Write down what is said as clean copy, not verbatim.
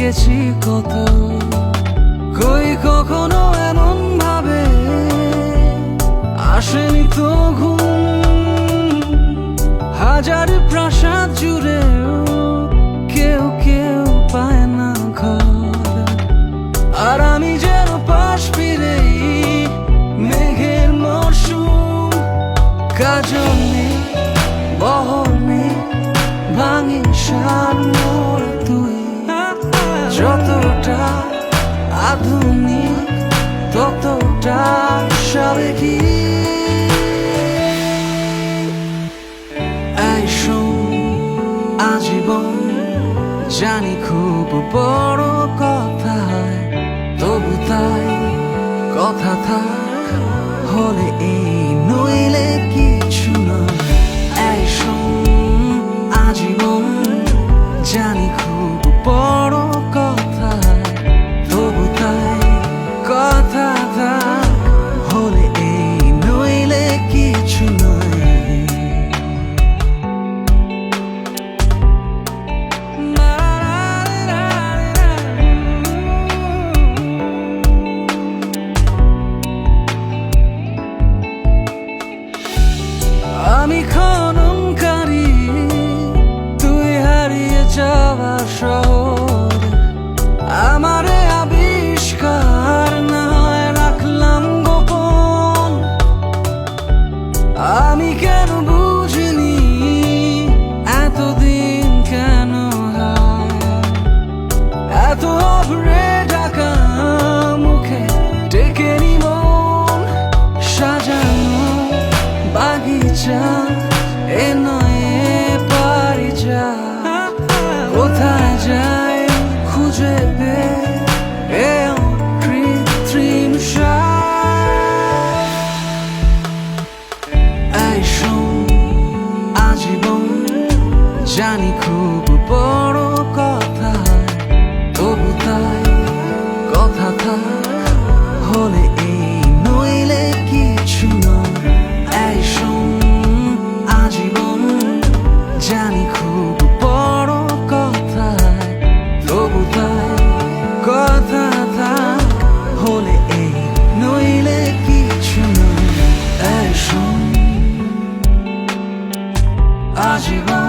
জেগেছি কত, কই কখনো এমন ভাবে আসেনি তো ঘুম। হাজার প্রাসাদ জুড়ে কেউ কেউ পায় না ঘর, আর আমি যেন পাশ ফিরেই মেঘের মরশুম। কাজল নেই, বহর নেই, ভাঙি সার মোর তুই। যতটা আধুনিক ততটা সাবেকি। এই শোন, আজীবন জানি খুব বড় কথা, তবু তাই কথা থাক হলে এই নইলে কিছু নয়। এই শোন, আজীবন জানি খুব বড় কথা, তবু তাই কথা থাক হলে এই নইলে কিছু নয়। আমি খননকারী, তুই হারিয়ে যাওয়া শহর। আমারে আবিষ্কার না হয় রাখলাম গোপন। আমি কেন বুঝিনি এতদিন কেন হয় এত অভ্রে ঢাকা মুখে ডেকেনি মন। সাজানো বাগিচা এ নয় পারি যা, কোথায় যায় খুঁজে পেয়ে কৃত্রিম সার। এই শোন, আজীবন জানি খুব বড় কথা, তবু তাই কথা থাক হলে এই নইলে কিছু নয়। এই শোন, আজীবন জানি খুব বড় কথা, তবু তাই কথা থাক হলে এই নইলে কিছু নয়। এই শোন, আজীবন